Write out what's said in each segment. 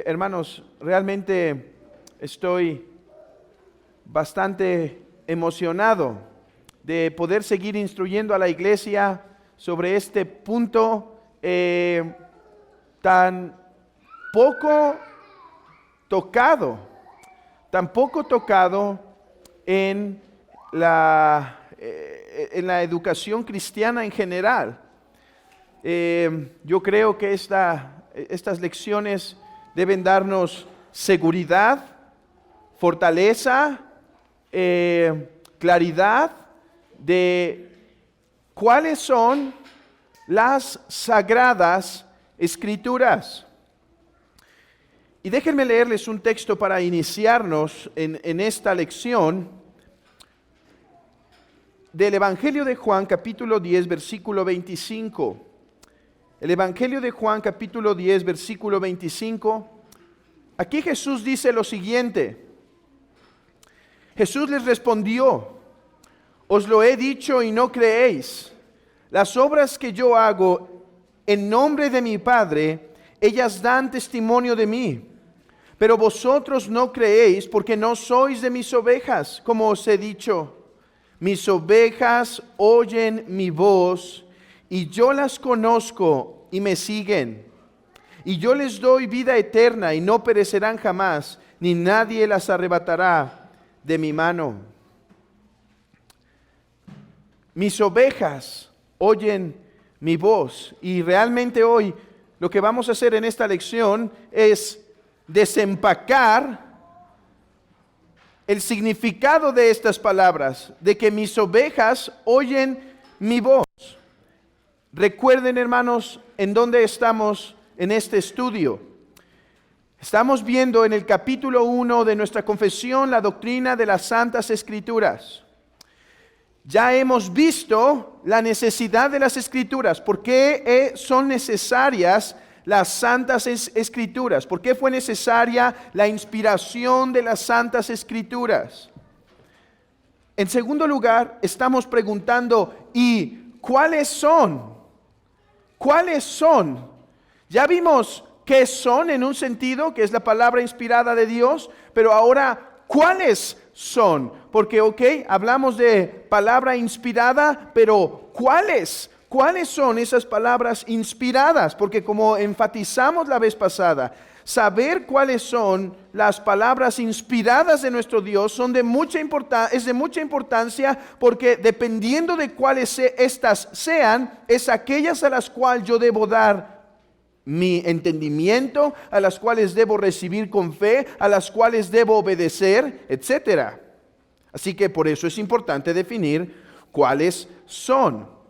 Hermanos, realmente estoy bastante emocionado de poder seguir instruyendo a la iglesia sobre este punto tan poco tocado en la educación cristiana en general. Yo creo que estas lecciones deben darnos seguridad, fortaleza, claridad de cuáles son las sagradas escrituras. Y déjenme leerles un texto para iniciarnos en esta lección del Evangelio de Juan, capítulo 10, versículo 25. El Evangelio de Juan, capítulo 10, versículo 25. Aquí Jesús dice lo siguiente. Jesús les respondió: os lo he dicho y no creéis. Las obras que yo hago en nombre de mi Padre, ellas dan testimonio de mí. Pero vosotros no creéis porque no sois de mis ovejas, como os he dicho. Mis ovejas oyen mi voz, y yo las conozco y me siguen. Y yo les doy vida eterna y no perecerán jamás, ni nadie las arrebatará de mi mano. Mis ovejas oyen mi voz. Y realmente hoy lo que vamos a hacer en esta lección es desempacar el significado de estas palabras, de que mis ovejas oyen mi voz. Recuerden, hermanos, en dónde estamos en este estudio. Estamos viendo en el capítulo 1 de nuestra confesión la doctrina de las Santas Escrituras. Ya hemos visto la necesidad de las Escrituras. ¿Por qué son necesarias las Santas Escrituras? ¿Por qué fue necesaria la inspiración de las Santas Escrituras? En segundo lugar, estamos preguntando, ¿y cuáles son? ¿Cuáles son? Ya vimos qué son en un sentido, que es la palabra inspirada de Dios, pero ahora, ¿cuáles son? Porque, hablamos de palabra inspirada, pero ¿cuáles? ¿Cuáles son esas palabras inspiradas? Porque como enfatizamos la vez pasada, saber cuáles son las palabras inspiradas de nuestro Dios es de mucha importancia, porque dependiendo de cuáles estas sean, es aquellas a las cuales yo debo dar mi entendimiento, a las cuales debo recibir con fe, a las cuales debo obedecer, etc. Así que por eso es importante definir cuáles son.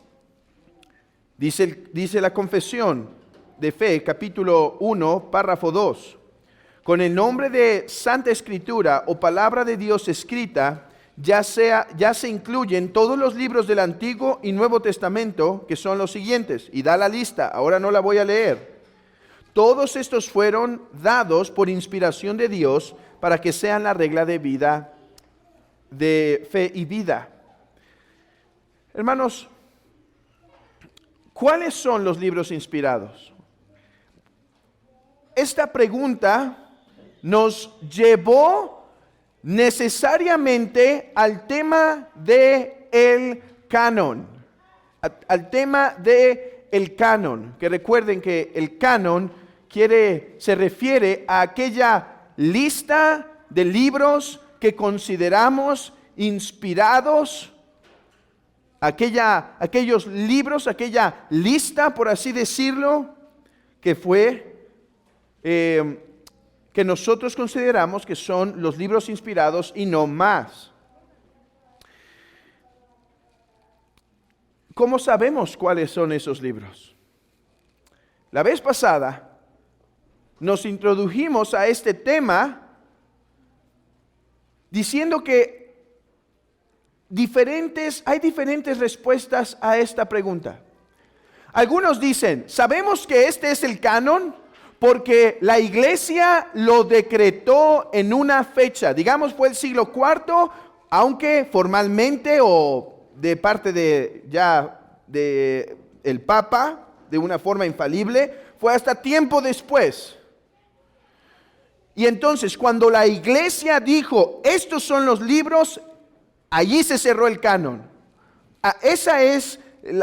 Dice la confesión de fe, capítulo 1, párrafo 2. Con el nombre de Santa Escritura o palabra de Dios escrita, ya se incluyen todos los libros del Antiguo y Nuevo Testamento, que son los siguientes. Y da la lista, ahora no la voy a leer. Todos estos fueron dados por inspiración de Dios para que sean la regla de vida, de fe y vida. Hermanos, ¿cuáles son los libros inspirados? Esta pregunta nos llevó necesariamente al tema del canon. Al tema del canon. Que recuerden que el canon se refiere a aquella lista de libros que consideramos inspirados. Aquellos libros, aquella lista, por así decirlo, que que nosotros consideramos que son los libros inspirados y no más. ¿Cómo sabemos cuáles son esos libros? La vez pasada nos introdujimos a este tema diciendo que hay diferentes respuestas a esta pregunta. Algunos dicen, sabemos que este es el canon porque la iglesia lo decretó en una fecha, digamos fue el siglo IV, aunque formalmente o de parte de el Papa, de una forma infalible, fue hasta tiempo después. Y entonces cuando la iglesia dijo, estos son los libros, allí se cerró el canon. Esa es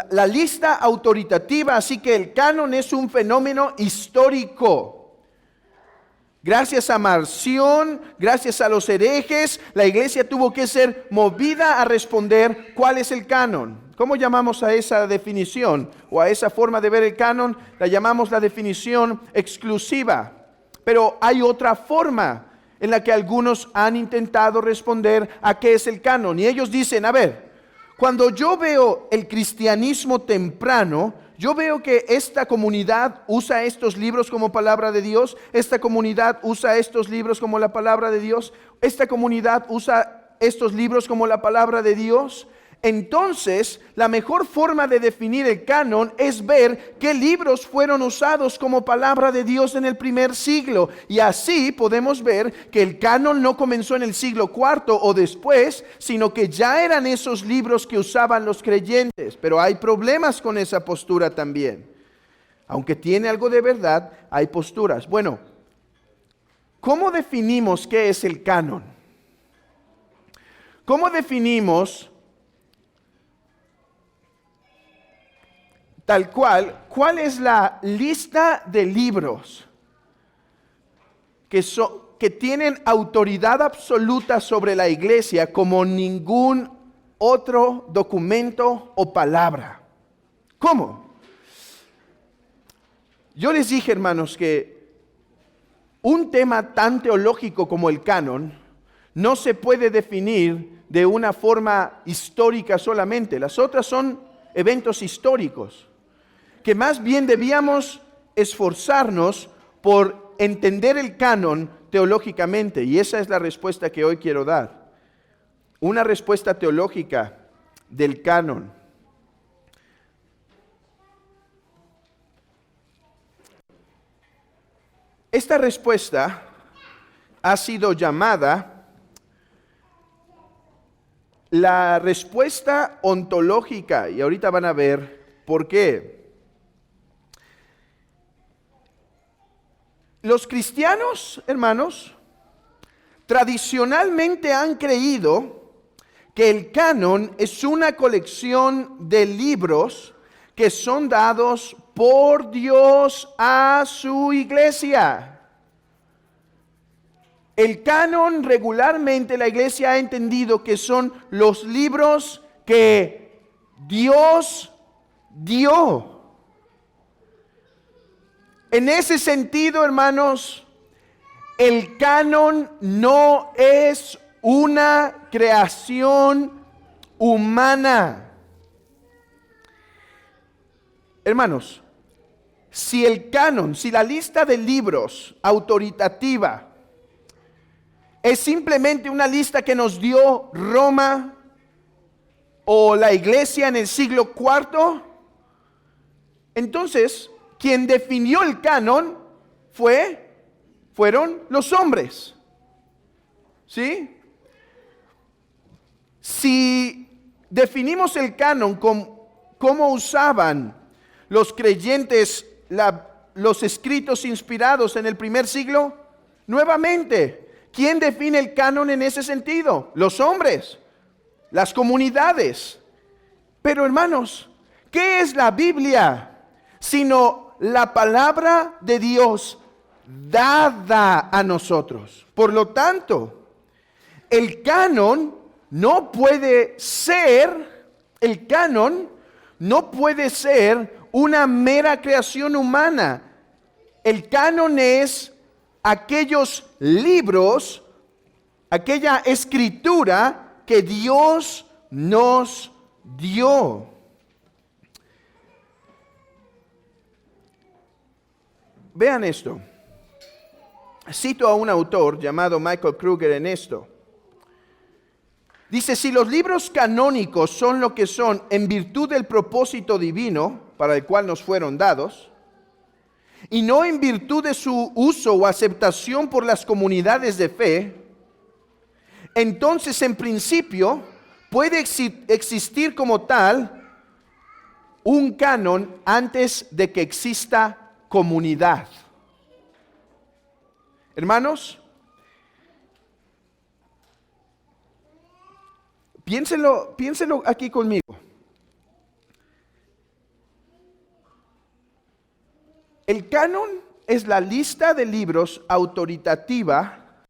la lista autoritativa, así que el canon es un fenómeno histórico. Gracias a Marción, gracias a los herejes, la iglesia tuvo que ser movida a responder cuál es el canon. ¿Cómo llamamos a esa definición o a esa forma de ver el canon? La llamamos la definición exclusiva. Pero hay otra forma en la que algunos han intentado responder a qué es el canon. Y ellos dicen, a ver, cuando yo veo el cristianismo temprano, yo veo que esta comunidad usa estos libros como palabra de Dios, esta comunidad usa estos libros como la palabra de Dios, esta comunidad usa estos libros como la palabra de Dios. Entonces, la mejor forma de definir el canon es ver qué libros fueron usados como palabra de Dios en el primer siglo. Y así podemos ver que el canon no comenzó en el siglo IV o después, sino que ya eran esos libros que usaban los creyentes. Pero hay problemas con esa postura también. Aunque tiene algo de verdad, hay posturas. Bueno, ¿cómo definimos qué es el canon? ¿Cómo definimos tal cuál es la lista de libros que tienen autoridad absoluta sobre la iglesia como ningún otro documento o palabra? ¿Cómo? Yo les dije, hermanos, que un tema tan teológico como el canon no se puede definir de una forma histórica solamente. Las otras son eventos históricos, que más bien debíamos esforzarnos por entender el canon teológicamente, y esa es la respuesta que hoy quiero dar. Una respuesta teológica del canon. Esta respuesta ha sido llamada la respuesta ontológica, y ahorita van a ver por qué. Los cristianos, hermanos, tradicionalmente han creído que el canon es una colección de libros que son dados por Dios a su iglesia. El canon regularmente la iglesia ha entendido que son los libros que Dios dio. En ese sentido, hermanos, el canon no es una creación humana. Hermanos, si el canon, si la lista de libros autoritativa es simplemente una lista que nos dio Roma o la iglesia en el siglo IV, entonces quien definió el canon fueron los hombres. ¿Sí? Si definimos el canon como usaban los creyentes los escritos inspirados en el primer siglo, nuevamente, ¿quién define el canon en ese sentido? Los hombres, las comunidades. Pero hermanos, ¿qué es la Biblia? Sino la palabra de Dios dada a nosotros. Por lo tanto, el canon no puede ser una mera creación humana. El canon es aquellos libros, aquella escritura que Dios nos dio. Vean esto. Cito a un autor llamado Michael Kruger en esto. Dice, si los libros canónicos son lo que son en virtud del propósito divino para el cual nos fueron dados, y no en virtud de su uso o aceptación por las comunidades de fe, entonces en principio puede existir como tal un canon antes de que exista comunidad. Hermanos, piénselo aquí conmigo. El canon es la lista de libros autoritativa,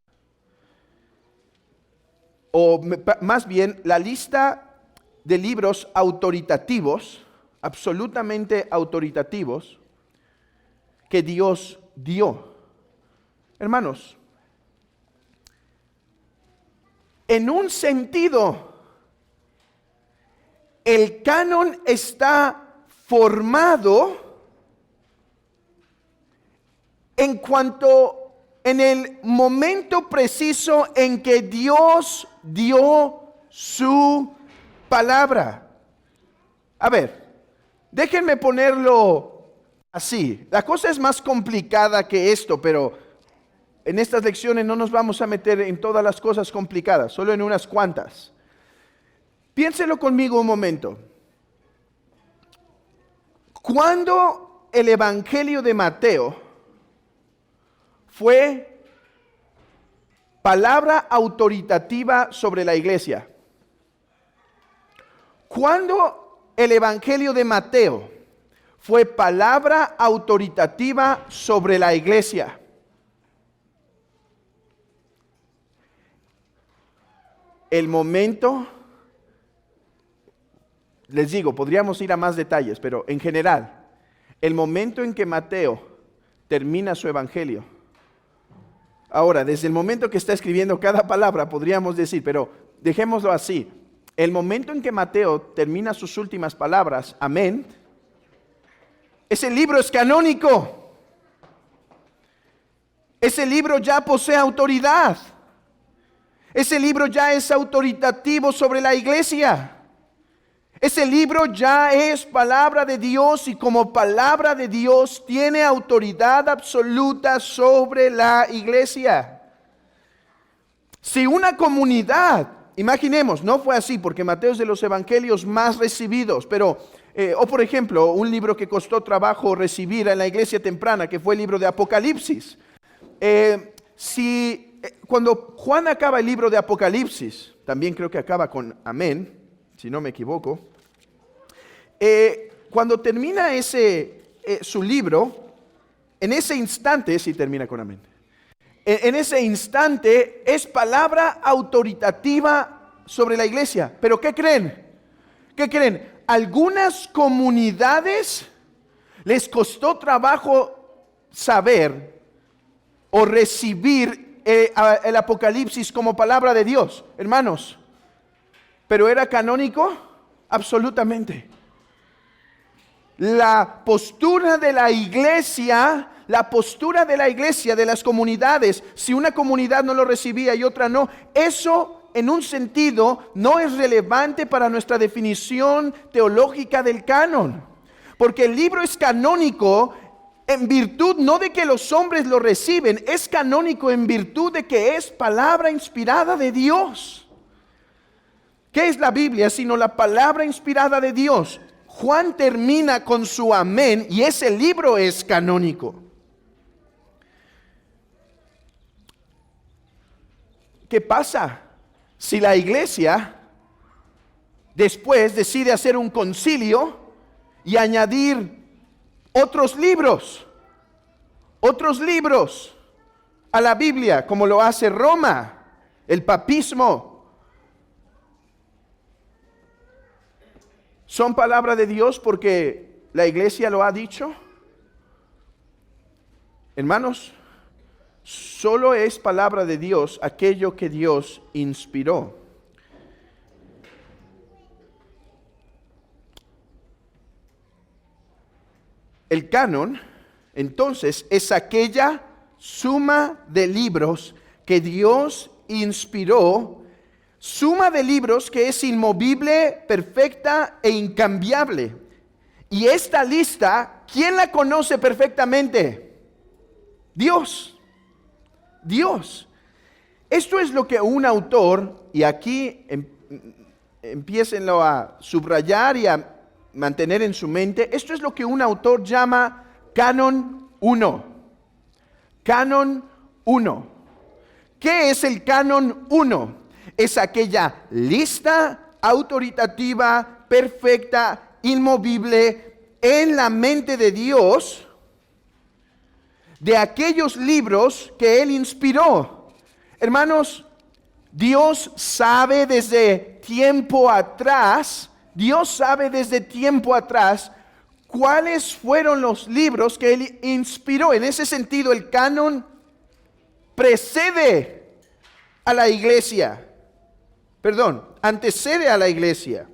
o más bien la lista de libros autoritativos, absolutamente autoritativos, que Dios dio. Hermanos, en un sentido, el canon está formado en el momento preciso en que Dios dio su palabra. A ver, déjenme ponerlo así. La cosa es más complicada que esto, pero en estas lecciones no nos vamos a meter en todas las cosas complicadas, solo en unas cuantas. Piénselo conmigo un momento. Cuando el Evangelio de Mateo fue palabra autoritativa sobre la iglesia, cuando el Evangelio de Mateo fue palabra autoritativa sobre la iglesia, el momento, les digo, podríamos ir a más detalles, pero en general, el momento en que Mateo termina su evangelio. Ahora, desde el momento que está escribiendo cada palabra, podríamos decir, pero dejémoslo así. El momento en que Mateo termina sus últimas palabras, amén, ese libro es canónico. Ese libro ya posee autoridad. Ese libro ya es autoritativo sobre la iglesia. Ese libro ya es palabra de Dios y como palabra de Dios tiene autoridad absoluta sobre la iglesia. Si una comunidad, imaginemos, no fue así porque Mateo es de los evangelios más recibidos, pero, o por ejemplo, un libro que costó trabajo recibir en la iglesia temprana, que fue el libro de Apocalipsis. Cuando Juan acaba el libro de Apocalipsis, también creo que acaba con amén, si no me equivoco, cuando termina su libro, en ese instante, sí termina con amén, en ese instante es palabra autoritativa sobre la iglesia. Pero ¿qué creen? ¿Qué creen? Algunas comunidades les costó trabajo saber o recibir el Apocalipsis como palabra de Dios, hermanos. ¿Pero era canónico? Absolutamente. La postura de la iglesia, de las comunidades, si una comunidad no lo recibía y otra no, eso en un sentido no es relevante para nuestra definición teológica del canon. Porque el libro es canónico en virtud no de que los hombres lo reciben, es canónico en virtud de que es palabra inspirada de Dios. ¿Qué es la Biblia sino la palabra inspirada de Dios? Juan termina con su amén y ese libro es canónico. ¿Qué pasa si la iglesia después decide hacer un concilio y añadir otros libros a la Biblia, como lo hace Roma, el papismo? ¿Son palabra de Dios porque la iglesia lo ha dicho? Hermanos, solo es palabra de Dios aquello que Dios inspiró. El canon, entonces, es aquella suma de libros que Dios inspiró, suma de libros que es inmovible, perfecta e incambiable. Y esta lista, ¿quién la conoce perfectamente? Dios. Dios. Esto es lo que un autor, y aquí empiécenlo a subrayar y a mantener en su mente, esto es lo que un autor llama canon 1. Canon 1. ¿Qué es el canon 1? Es aquella lista autoritativa, perfecta, inmovible en la mente de Dios de aquellos libros que Él inspiró. Hermanos, Dios sabe desde tiempo atrás, cuáles fueron los libros que Él inspiró. En ese sentido, el canon antecede a la iglesia.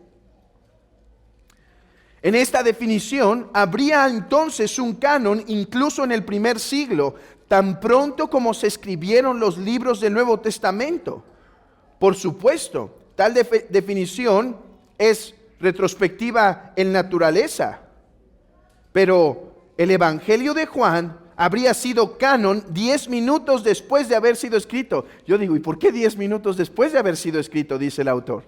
En esta definición, habría entonces un canon incluso en el primer siglo, tan pronto como se escribieron los libros del Nuevo Testamento. Por supuesto, tal definición es retrospectiva en naturaleza, pero el Evangelio de Juan habría sido canon 10 minutos después de haber sido escrito. Yo digo, ¿y por qué 10 minutos después de haber sido escrito?, dice el autor.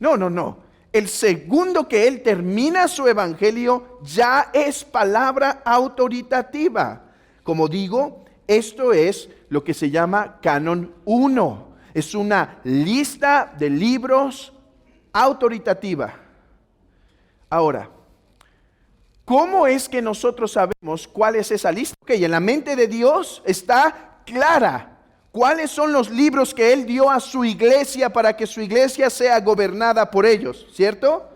No. El segundo que él termina su evangelio ya es palabra autoritativa. Como digo, esto es lo que se llama canon 1. Es una lista de libros autoritativa. Ahora, ¿cómo es que nosotros sabemos cuál es esa lista? Ok, en la mente de Dios está clara. ¿Cuáles son los libros que Él dio a su iglesia para que su iglesia sea gobernada por ellos? ¿Cierto?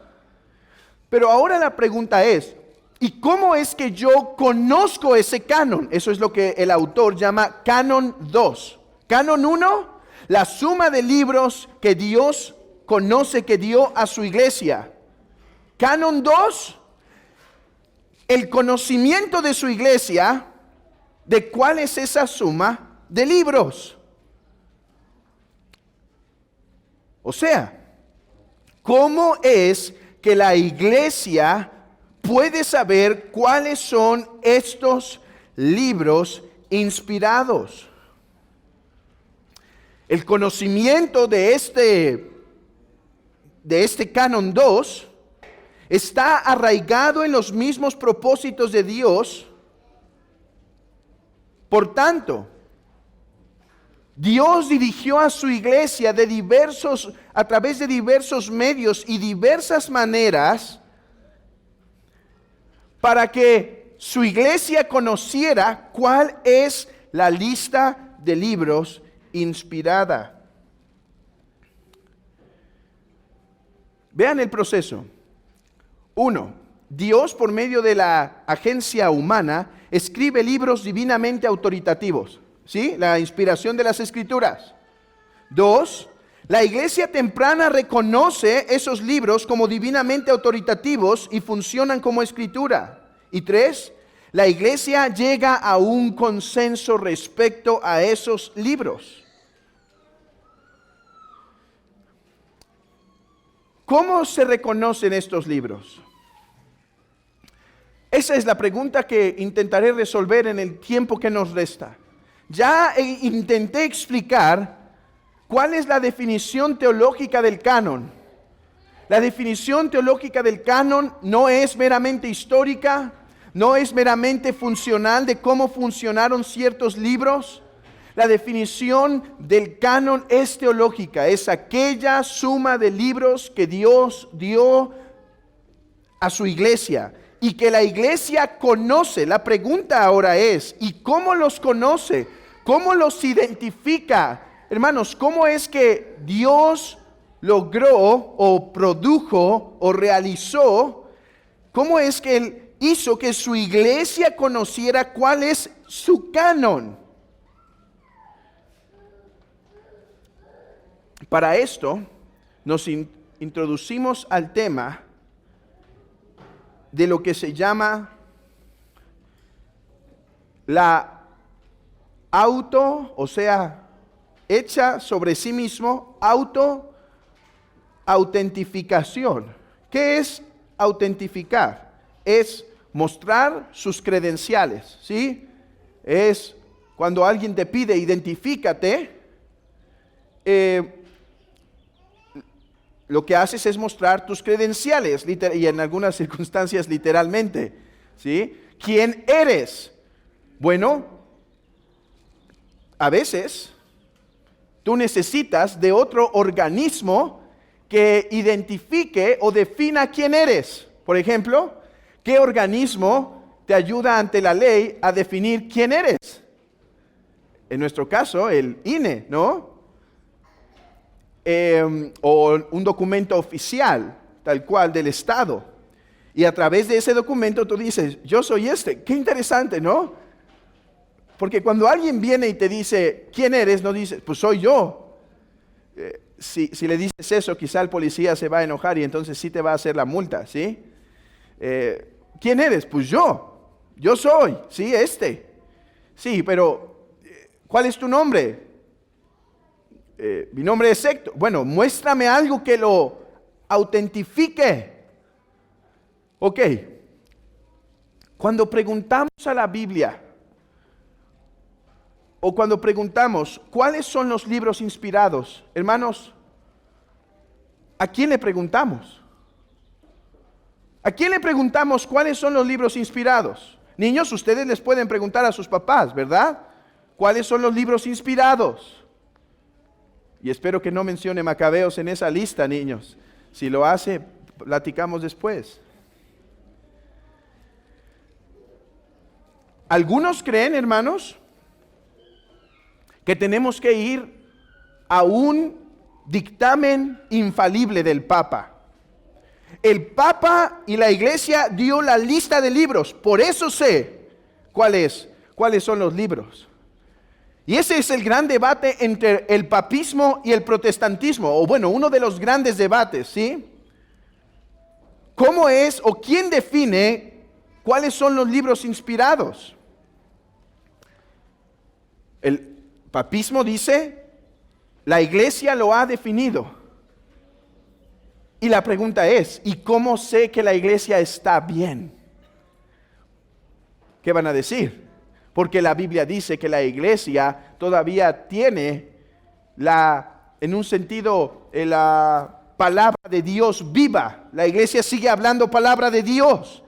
Pero ahora la pregunta es, ¿y cómo es que yo conozco ese canon? Eso es lo que el autor llama canon 2. Canon 1, la suma de libros que Dios conoce que dio a su iglesia. Canon 2, el conocimiento de su iglesia de cuál es esa suma de libros. O sea, ¿cómo es que la iglesia puede saber cuáles son estos libros inspirados? El conocimiento de este canon 2 está arraigado en los mismos propósitos de Dios. Por tanto, Dios dirigió a su iglesia a través de diversos medios y diversas maneras para que su iglesia conociera cuál es la lista de libros inspirada. Vean el proceso. 1. Dios, por medio de la agencia humana, escribe libros divinamente autoritativos. ¿Sí? La inspiración de las Escrituras. 2. La iglesia temprana reconoce esos libros como divinamente autoritativos y funcionan como escritura. Y 3. La iglesia llega a un consenso respecto a esos libros. ¿Cómo se reconocen estos libros? Esa es la pregunta que intentaré resolver en el tiempo que nos resta. Ya intenté explicar cuál es la definición teológica del canon. La definición teológica del canon no es meramente histórica, no es meramente funcional de cómo funcionaron ciertos libros. La definición del canon es teológica, es aquella suma de libros que Dios dio a su iglesia y que la iglesia conoce. La pregunta ahora es, ¿y cómo los conoce? ¿Cómo los identifica? Hermanos, ¿cómo es que Dios logró o produjo o realizó? ¿Cómo es que Él hizo que su iglesia conociera cuál es su canon? Para esto nos introducimos al tema de lo que se llama la hecha sobre sí mismo, autentificación. ¿Qué es autentificar? Es mostrar sus credenciales, ¿sí? Es cuando alguien te pide, identifícate, lo que haces es mostrar tus credenciales, y en algunas circunstancias literalmente, ¿sí? ¿Quién eres? Bueno, a veces tú necesitas de otro organismo que identifique o defina quién eres. Por ejemplo, ¿qué organismo te ayuda ante la ley a definir quién eres? En nuestro caso, el INE, ¿no? O un documento oficial, tal cual, del Estado. Y a través de ese documento tú dices, yo soy este. Qué interesante, ¿no? Porque cuando alguien viene y te dice, ¿quién eres? No dices, pues soy yo. Si le dices eso, quizá el policía se va a enojar y entonces sí te va a hacer la multa, ¿sí? ¿Quién eres? Pues yo soy, ¿sí? Sí, pero ¿cuál es tu nombre? Mi nombre es Héctor. Bueno, muéstrame algo que lo autentifique. Ok, cuando preguntamos a la Biblia, o cuando preguntamos, ¿cuáles son los libros inspirados? Hermanos, ¿a quién le preguntamos? ¿A quién le preguntamos cuáles son los libros inspirados? Niños, ustedes les pueden preguntar a sus papás, ¿verdad? ¿Cuáles son los libros inspirados? Y espero que no mencione Macabeos en esa lista, niños. Si lo hace, platicamos después. Algunos creen, hermanos, que tenemos que ir a un dictamen infalible del Papa. El Papa y la Iglesia dio la lista de libros, por eso sé cuáles son los libros. Y ese es el gran debate entre el papismo y el protestantismo, o bueno, uno de los grandes debates, ¿sí? ¿Cómo es o quién define cuáles son los libros inspirados? El papismo dice, la Iglesia lo ha definido. Y la pregunta es, ¿y cómo sé que la Iglesia está bien? ¿Qué van a decir? Porque la Biblia dice que la Iglesia todavía tiene en un sentido, la palabra de Dios viva. La Iglesia sigue hablando palabra de Dios.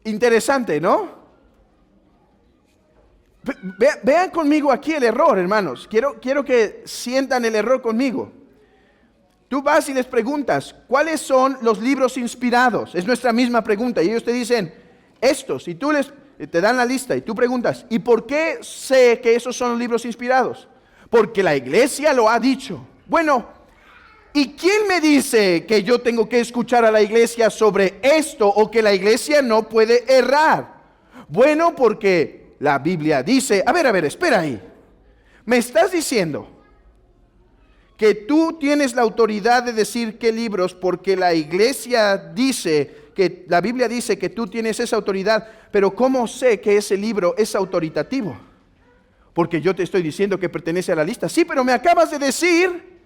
Interesante, ¿no? Vean conmigo aquí el error, hermanos. Quiero que sientan el error conmigo. Tú vas y les preguntas, ¿cuáles son los libros inspirados? Es nuestra misma pregunta. Y ellos te dicen, estos. Y tú te dan la lista y tú preguntas, ¿y por qué sé que esos son los libros inspirados? Porque la Iglesia lo ha dicho. Bueno, ¿y quién me dice que yo tengo que escuchar a la Iglesia sobre esto o que la Iglesia no puede errar? Bueno, porque la Biblia dice, a ver, espera ahí. ¿Me estás diciendo que tú tienes la autoridad de decir qué libros porque la Iglesia dice, que la Biblia dice que tú tienes esa autoridad, pero cómo sé que ese libro es autoritativo? Porque yo te estoy diciendo que pertenece a la lista. Sí, pero me acabas de decir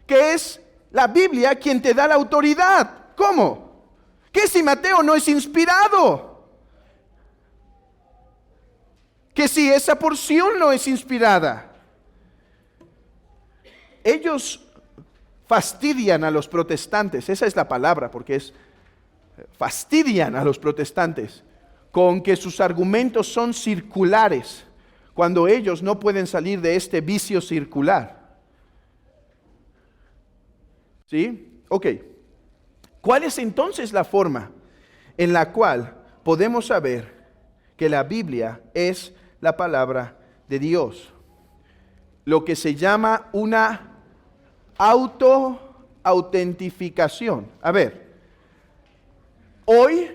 que es la Biblia quien te da la autoridad. ¿Cómo? ¿Que si Mateo no es inspirado? Que si esa porción no es inspirada. Ellos fastidian a los protestantes, esa es la palabra, porque fastidian a los protestantes con que sus argumentos son circulares, cuando ellos no pueden salir de este vicio circular. ¿Sí? Ok. ¿Cuál es entonces la forma en la cual podemos saber que la Biblia es la palabra de Dios? Lo que se llama una autoautentificación. A ver, hoy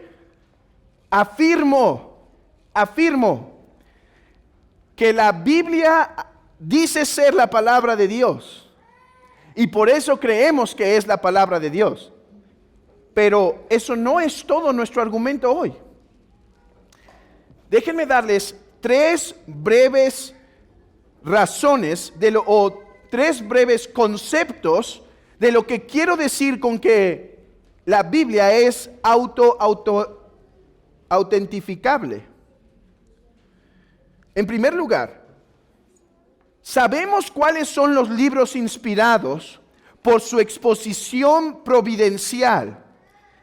afirmo que la Biblia dice ser la palabra de Dios y por eso creemos que es la palabra de Dios. Pero eso no es todo nuestro argumento hoy. Déjenme darles tres breves razones o tres breves conceptos de lo que quiero decir con que la Biblia es autentificable. En primer lugar, sabemos cuáles son los libros inspirados por su exposición providencial.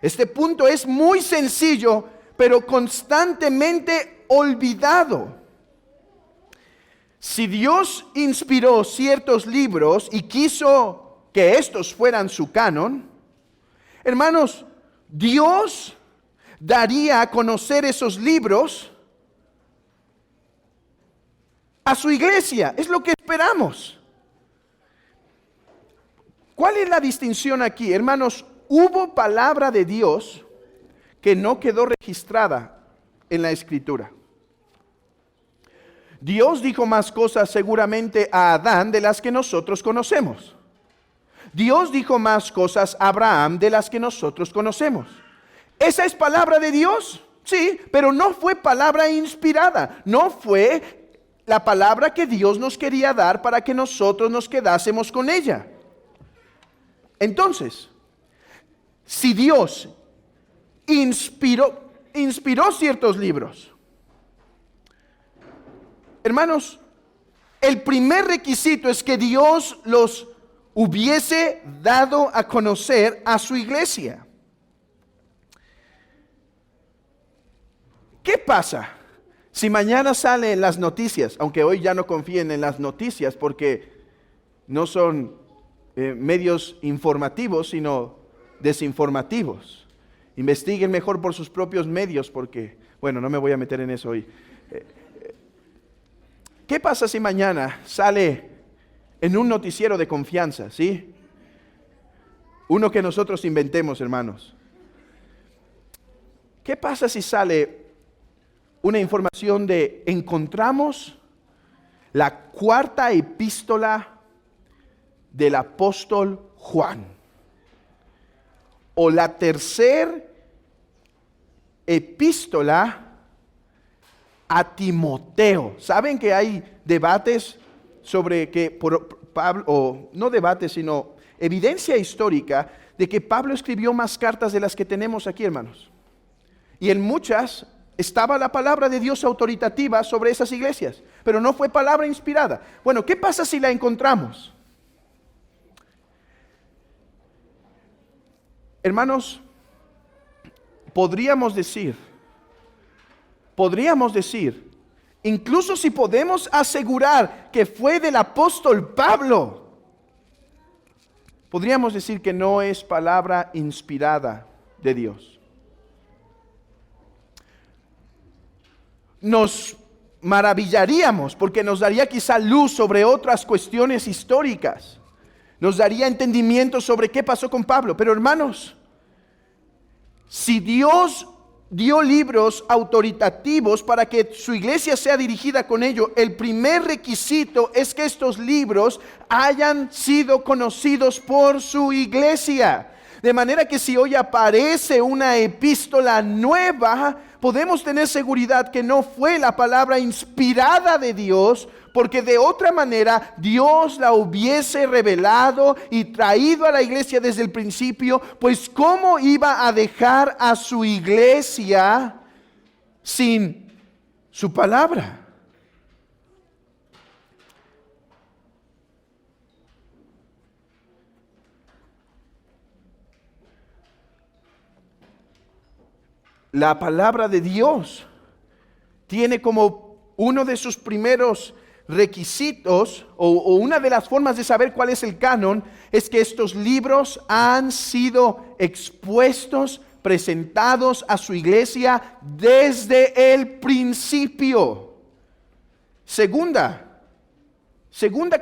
Este punto es muy sencillo, pero constantemente olvidado. Si Dios inspiró ciertos libros y quiso que estos fueran su canon, hermanos, Dios daría a conocer esos libros a su iglesia. Es lo que esperamos. ¿Cuál es la distinción aquí? Hermanos, hubo palabra de Dios que no quedó registrada en la Escritura. Dios dijo más cosas seguramente a Adán de las que nosotros conocemos. Dios dijo más cosas a Abraham de las que nosotros conocemos. ¿Esa es palabra de Dios? Sí, pero no fue palabra inspirada. No fue la palabra que Dios nos quería dar para que nosotros nos quedásemos con ella. Entonces, si Dios inspiró ciertos libros, hermanos, el primer requisito es que Dios los hubiese dado a conocer a su iglesia. ¿Qué pasa si mañana sale en las noticias? Aunque hoy ya no confíen en las noticias porque no son medios informativos, sino desinformativos. Investiguen mejor por sus propios medios porque, bueno, no me voy a meter en eso hoy. ¿Qué pasa si mañana sale en un noticiero de confianza, sí? Uno que nosotros inventemos, hermanos. ¿Qué pasa si sale una información de encontramos la cuarta epístola del apóstol Juan o la tercera epístola a Timoteo? ¿Saben que hay debates sobre que Pablo, o no debates, sino evidencia histórica de que Pablo escribió más cartas de las que tenemos aquí, hermanos? Y en muchas estaba la palabra de Dios autoritativa sobre esas iglesias, pero no fue palabra inspirada. Bueno, ¿qué pasa si la encontramos? Hermanos, podríamos decir, incluso si podemos asegurar que fue del apóstol Pablo, podríamos decir que no es palabra inspirada de Dios. Nos maravillaríamos porque nos daría quizá luz sobre otras cuestiones históricas. Nos daría entendimiento sobre qué pasó con Pablo. Pero hermanos, si Dios dio libros autoritativos para que su iglesia sea dirigida con ello, el primer requisito es que estos libros hayan sido conocidos por su iglesia. De manera que si hoy aparece una epístola nueva, podemos tener seguridad que no fue la palabra inspirada de Dios, porque de otra manera Dios la hubiese revelado y traído a la iglesia desde el principio. Pues ¿cómo iba a dejar a su iglesia sin su palabra? La palabra de Dios tiene como uno de sus primeros requisitos o una de las formas de saber cuál es el canon es que estos libros han sido expuestos, presentados a su iglesia desde el principio. Segunda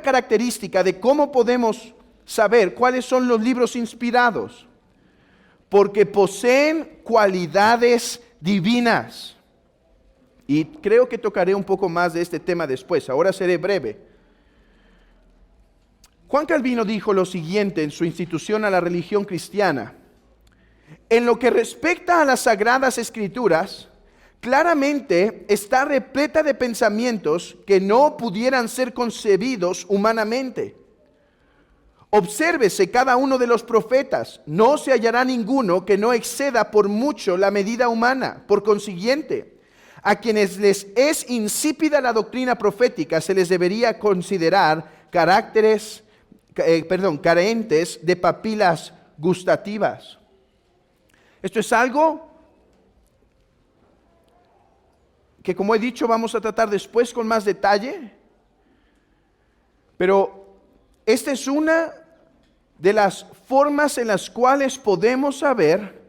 característica de cómo podemos saber cuáles son los libros inspirados: porque poseen cualidades divinas. Y creo que tocaré un poco más de este tema después. Ahora seré breve. Juan Calvino dijo lo siguiente en su Institución a la Religión Cristiana: en lo que respecta a las Sagradas Escrituras, claramente está repleta de pensamientos que no pudieran ser concebidos humanamente. Obsérvese cada uno de los profetas, no se hallará ninguno que no exceda por mucho la medida humana. Por consiguiente, a quienes les es insípida la doctrina profética, se les debería considerar carentes de papilas gustativas. Esto es algo que como he dicho vamos a tratar después con más detalle, pero esta es una de las formas en las cuales podemos saber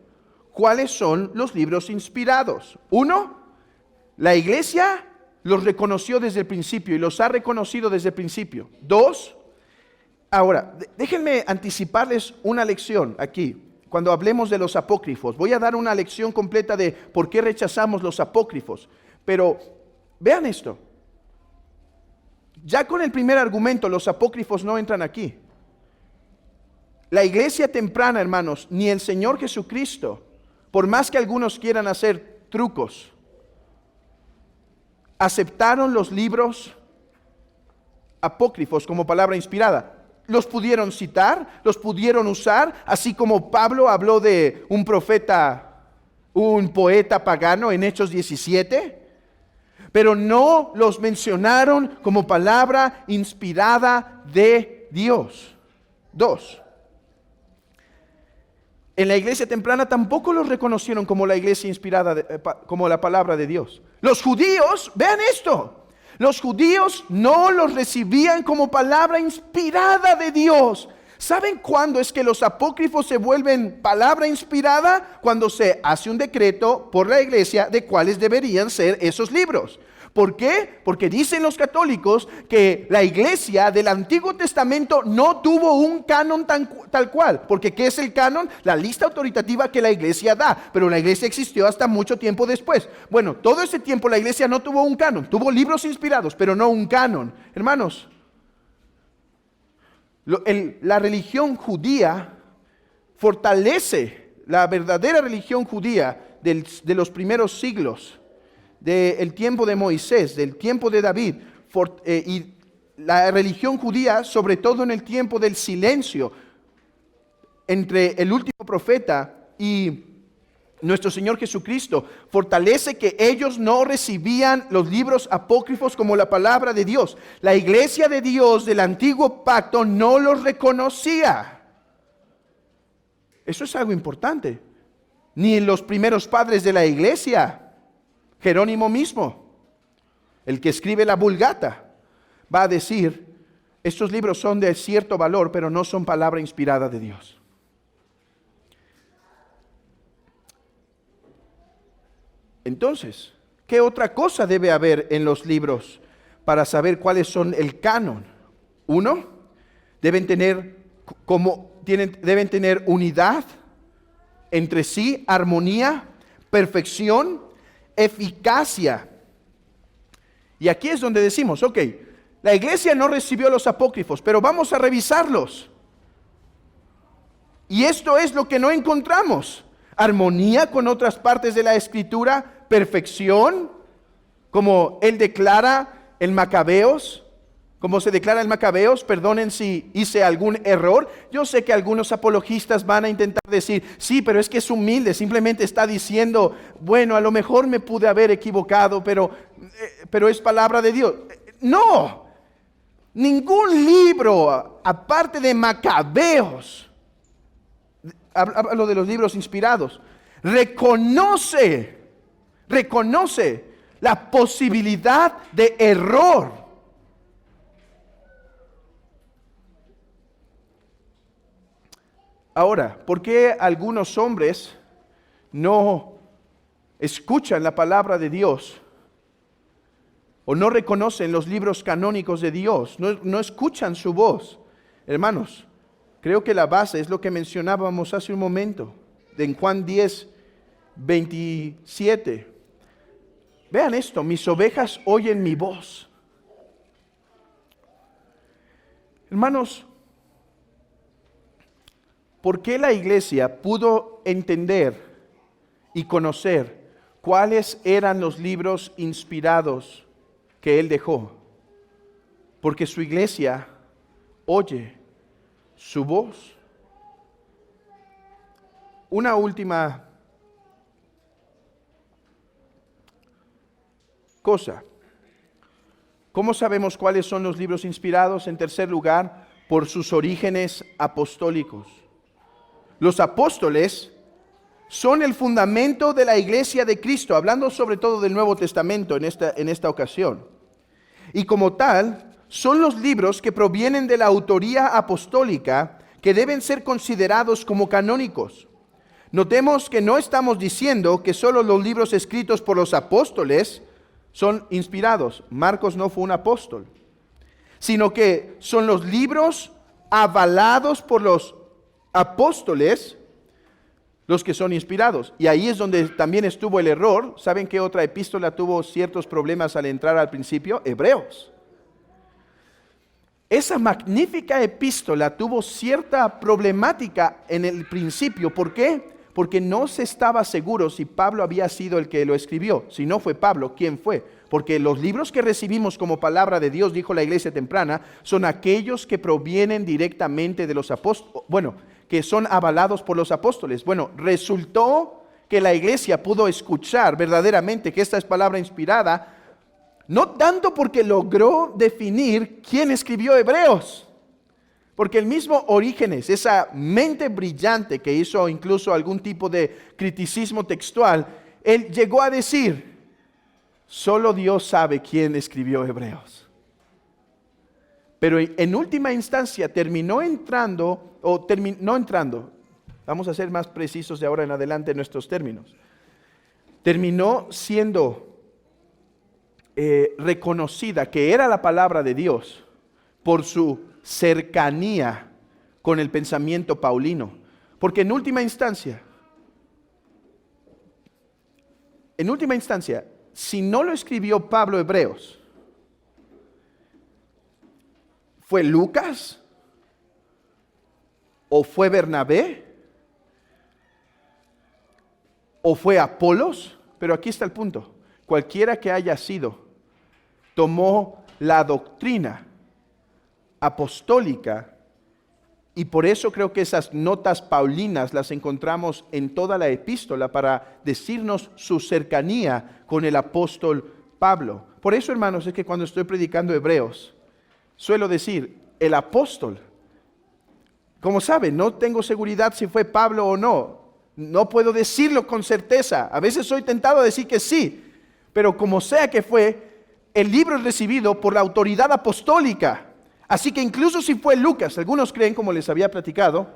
cuáles son los libros inspirados. Uno, la iglesia los reconoció desde el principio y los ha reconocido desde el principio. Dos, ahora, déjenme anticiparles una lección aquí. Cuando hablemos de los apócrifos, voy a dar una lección completa de por qué rechazamos los apócrifos. Pero vean esto. Ya con el primer argumento, los apócrifos no entran aquí. La iglesia temprana, hermanos, ni el Señor Jesucristo, por más que algunos quieran hacer trucos, aceptaron los libros apócrifos como palabra inspirada. Los pudieron citar, los pudieron usar, así como Pablo habló de un profeta, un poeta pagano en Hechos 17, pero no los mencionaron como palabra inspirada de Dios. Dos, en la iglesia temprana tampoco los reconocieron como la iglesia inspirada, como la palabra de Dios. Los judíos, vean esto, los judíos no los recibían como palabra inspirada de Dios. ¿Saben cuándo es que los apócrifos se vuelven palabra inspirada? Cuando se hace un decreto por la iglesia de cuáles deberían ser esos libros. ¿Por qué? Porque dicen los católicos que la iglesia del Antiguo Testamento no tuvo un canon tal cual. Porque ¿qué es el canon? La lista autoritativa que la iglesia da. Pero la iglesia existió hasta mucho tiempo después. Bueno, todo ese tiempo la iglesia no tuvo un canon. Tuvo libros inspirados, pero no un canon. Hermanos, la religión judía fortalece la verdadera religión judía de los primeros siglos, del tiempo de Moisés, del tiempo de David, y la religión judía, sobre todo en el tiempo del silencio entre el último profeta y nuestro Señor Jesucristo, fortalece que ellos no recibían los libros apócrifos como la palabra de Dios. La iglesia de Dios del antiguo pacto no los reconocía. Eso es algo importante. Ni los primeros padres de la iglesia. Jerónimo mismo, el que escribe la Vulgata, va a decir, estos libros son de cierto valor, pero no son palabra inspirada de Dios. Entonces, ¿qué otra cosa debe haber en los libros para saber cuáles son el canon? Uno, deben tener unidad entre sí, armonía, perfección, eficacia. Y aquí es donde decimos, ok, la iglesia no recibió los apócrifos, pero vamos a revisarlos. Y esto es lo que no encontramos. Armonía con otras partes de la escritura, perfección, como él declara en Macabeos, como se declara en Macabeos. Perdonen si hice algún error. Yo sé que algunos apologistas van a intentar decir, sí, pero es que es humilde, simplemente está diciendo, bueno, a lo mejor me pude haber equivocado, pero es palabra de Dios. No, ningún libro, aparte de Macabeos, hablo de los libros inspirados, reconoce la posibilidad de error. Ahora, ¿por qué algunos hombres no escuchan la palabra de Dios o no reconocen los libros canónicos de Dios? No escuchan su voz. Hermanos, creo que la base es lo que mencionábamos hace un momento, en Juan 10, 27. Vean esto, mis ovejas oyen mi voz. Hermanos, ¿por qué la iglesia pudo entender y conocer cuáles eran los libros inspirados que él dejó? Porque su iglesia oye su voz. Una última cosa. ¿Cómo sabemos cuáles son los libros inspirados? En tercer lugar, por sus orígenes apostólicos. Los apóstoles son el fundamento de la iglesia de Cristo, hablando sobre todo del Nuevo Testamento en esta ocasión. Y como tal, son los libros que provienen de la autoría apostólica que deben ser considerados como canónicos. Notemos que no estamos diciendo que solo los libros escritos por los apóstoles son inspirados. Marcos no fue un apóstol, sino que son los libros avalados por los apóstoles los que son inspirados. Y ahí es donde también estuvo el error. ¿Saben qué otra epístola tuvo ciertos problemas al entrar al principio? Hebreos. Esa magnífica epístola tuvo cierta problemática en el principio. ¿Por qué? Porque no se estaba seguro si Pablo había sido el que lo escribió. Si no fue Pablo, ¿quién fue? Porque los libros que recibimos como palabra de Dios, dijo la iglesia temprana, son aquellos que provienen directamente de los apóstoles, bueno, que son avalados por los apóstoles. Bueno, resultó que la iglesia pudo escuchar verdaderamente que esta es palabra inspirada, no tanto porque logró definir quién escribió Hebreos, porque el mismo Orígenes, esa mente brillante que hizo incluso algún tipo de criticismo textual, él llegó a decir, solo Dios sabe quién escribió Hebreos. Pero en última instancia terminó entrando, no entrando, vamos a ser más precisos de ahora en adelante en nuestros términos, terminó siendo reconocida que era la palabra de Dios por su cercanía con el pensamiento paulino. Porque en última instancia, si no lo escribió Pablo Hebreos, ¿fue Lucas? ¿O fue Bernabé? ¿O fue Apolos? Pero aquí está el punto. Cualquiera que haya sido, tomó la doctrina apostólica, y por eso creo que esas notas paulinas las encontramos en toda la epístola para decirnos su cercanía con el apóstol Pablo. Por eso, hermanos, es que cuando estoy predicando Hebreos, suelo decir, el apóstol, como saben, no tengo seguridad si fue Pablo o no, no puedo decirlo con certeza, a veces soy tentado a decir que sí, pero como sea que fue, el libro es recibido por la autoridad apostólica. Así que incluso si fue Lucas, algunos creen, como les había platicado,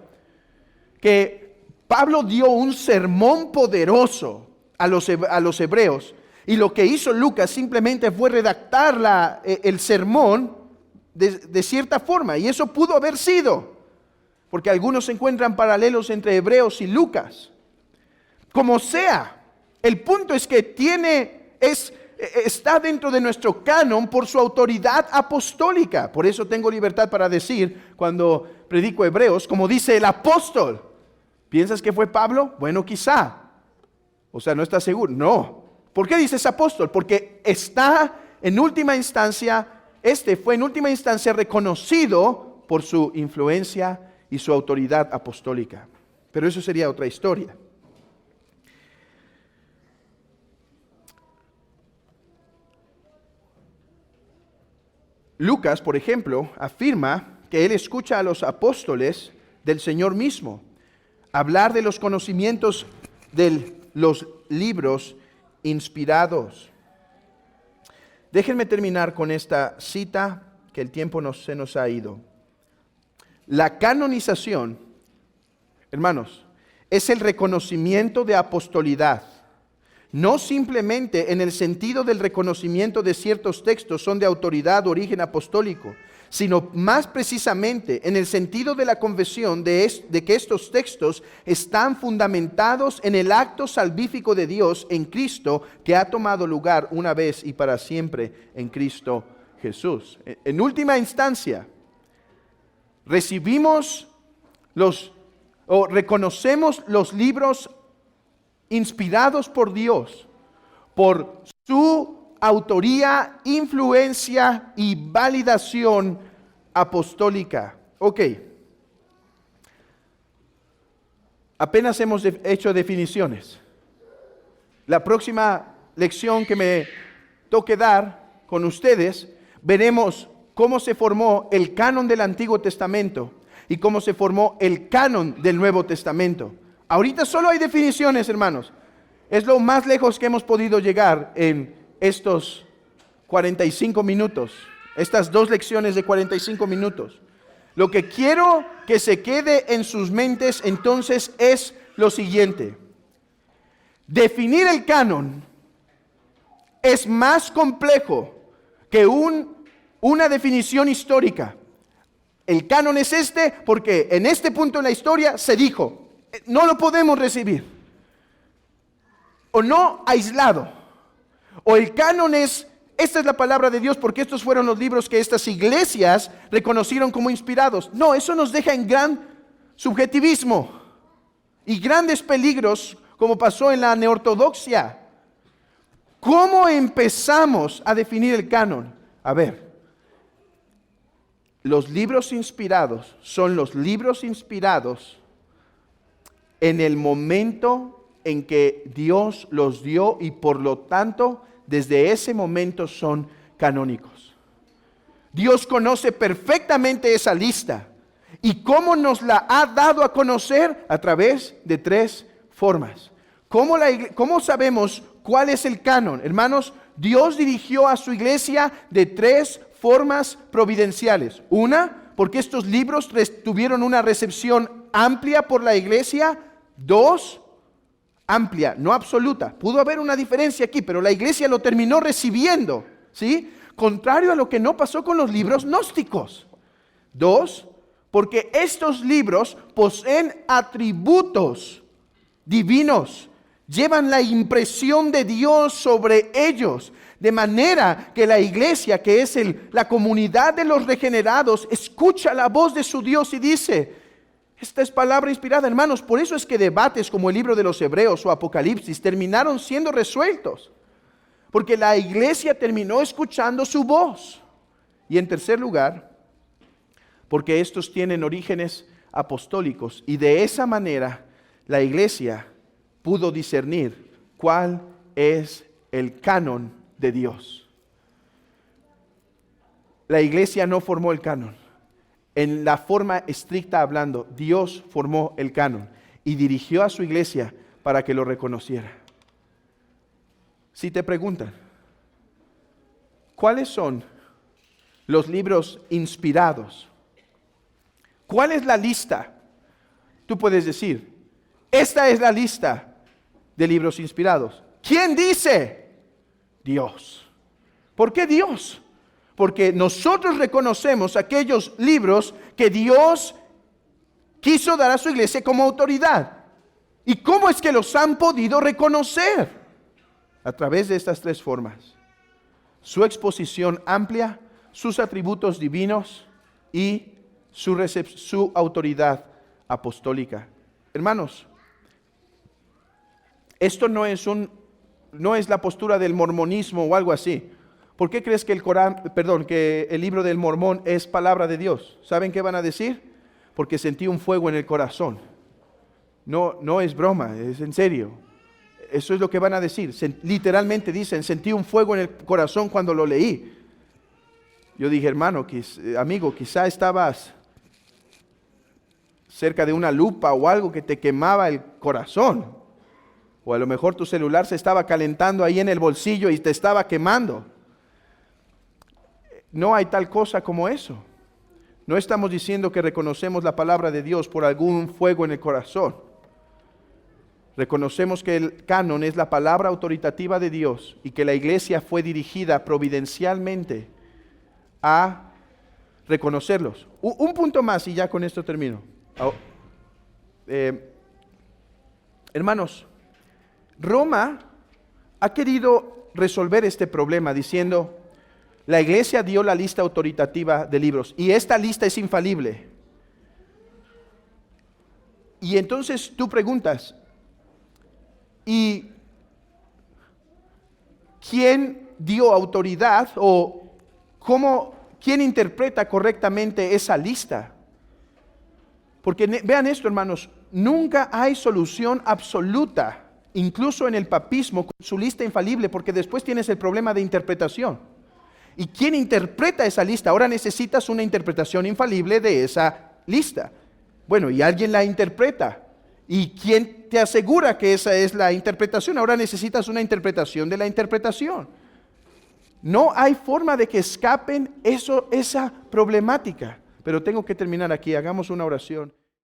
que Pablo dio un sermón poderoso a los hebreos, y lo que hizo Lucas simplemente fue redactar el sermón de cierta forma, y eso pudo haber sido, porque algunos encuentran paralelos entre Hebreos y Lucas. Como sea, el punto es que está dentro de nuestro canon por su autoridad apostólica. Por eso tengo libertad para decir, cuando predico Hebreos, como dice el apóstol. ¿Piensas que fue Pablo? Bueno, quizá. O sea, no estás seguro. No. ¿Por qué dices apóstol? Porque está en última instancia, fue en última instancia reconocido por su influencia y su autoridad apostólica. Pero eso sería otra historia. Lucas, por ejemplo, afirma que él escucha a los apóstoles del Señor mismo hablar de los conocimientos de los libros inspirados. Déjenme terminar con esta cita, que el tiempo se nos ha ido. La canonización, hermanos, es el reconocimiento de apostolidad. No simplemente en el sentido del reconocimiento de ciertos textos son de autoridad o origen apostólico, sino más precisamente en el sentido de la confesión de que estos textos están fundamentados en el acto salvífico de Dios en Cristo, que ha tomado lugar una vez y para siempre en Cristo Jesús. En última instancia, reconocemos los libros inspirados por Dios, por su autoría, influencia y validación apostólica. Ok. Apenas hemos hecho definiciones. La próxima lección que me toque dar con ustedes, veremos cómo se formó el canon del Antiguo Testamento y cómo se formó el canon del Nuevo Testamento. Ahorita solo hay definiciones, hermanos. Es lo más lejos que hemos podido llegar en estos 45 minutos, estas 2 lecciones de 45 minutos. Lo que quiero que se quede en sus mentes entonces es lo siguiente. Definir el canon es más complejo que una definición histórica. El canon es este porque en este punto en la historia se dijo, no lo podemos recibir. O no aislado. O el canon es, esta es la palabra de Dios porque estos fueron los libros que estas iglesias reconocieron como inspirados. No, eso nos deja en gran subjetivismo y grandes peligros como pasó en la neortodoxia. ¿Cómo empezamos a definir el canon? A ver, los libros inspirados son los libros inspirados en el momento en que Dios los dio y por lo tanto desde ese momento son canónicos. Dios conoce perfectamente esa lista. ¿Y cómo nos la ha dado a conocer? A través de 3 formas. ¿Cómo sabemos cuál es el canon? Hermanos, Dios dirigió a su iglesia de 3 formas providenciales. Una, porque estos libros tuvieron una recepción amplia por la iglesia. 2, amplia, no absoluta. Pudo haber una diferencia aquí, pero la iglesia lo terminó recibiendo, ¿sí? Contrario a lo que no pasó con los libros gnósticos. 2, porque estos libros poseen atributos divinos, llevan la impresión de Dios sobre ellos, de manera que la iglesia, que es la comunidad de los regenerados, escucha la voz de su Dios y dice, esta es palabra inspirada, hermanos. Por eso es que debates como el libro de los Hebreos o Apocalipsis terminaron siendo resueltos, porque la iglesia terminó escuchando su voz. Y en tercer lugar, porque estos tienen orígenes apostólicos y de esa manera la iglesia pudo discernir cuál es el canon de Dios. La iglesia no formó el canon. En la forma estricta hablando, Dios formó el canon y dirigió a su iglesia para que lo reconociera. Si te preguntan, ¿cuáles son los libros inspirados? ¿Cuál es la lista? Tú puedes decir, esta es la lista de libros inspirados. ¿Quién dice? Dios. ¿Por qué Dios? Porque nosotros reconocemos aquellos libros que Dios quiso dar a su iglesia como autoridad. ¿Y cómo es que los han podido reconocer? A través de estas 3 formas. Su exposición amplia, sus atributos divinos y su autoridad apostólica. Hermanos, esto no es la postura del mormonismo o algo así. ¿Por qué crees que que el libro del Mormón es palabra de Dios? ¿Saben qué van a decir? Porque sentí un fuego en el corazón. No es broma, es en serio. Eso es lo que van a decir. Literalmente dicen, sentí un fuego en el corazón cuando lo leí. Yo dije, hermano, amigo, quizá estabas cerca de una lupa o algo que te quemaba el corazón. O a lo mejor tu celular se estaba calentando ahí en el bolsillo y te estaba quemando. No hay tal cosa como eso. No estamos diciendo que reconocemos la palabra de Dios por algún fuego en el corazón. Reconocemos que el canon es la palabra autoritativa de Dios y que la iglesia fue dirigida providencialmente a reconocerlos. Un punto más y ya con esto termino. Hermanos, Roma ha querido resolver este problema diciendo, la iglesia dio la lista autoritativa de libros y esta lista es infalible. Y entonces tú preguntas, ¿y quién dio autoridad o quién interpreta correctamente esa lista? Porque vean esto, hermanos, nunca hay solución absoluta, incluso en el papismo, con su lista infalible, porque después tienes el problema de interpretación. ¿Y quién interpreta esa lista? Ahora necesitas una interpretación infalible de esa lista. Bueno, y alguien la interpreta. ¿Y quién te asegura que esa es la interpretación? Ahora necesitas una interpretación de la interpretación. No hay forma de que escapen esa problemática. Pero tengo que terminar aquí. Hagamos una oración.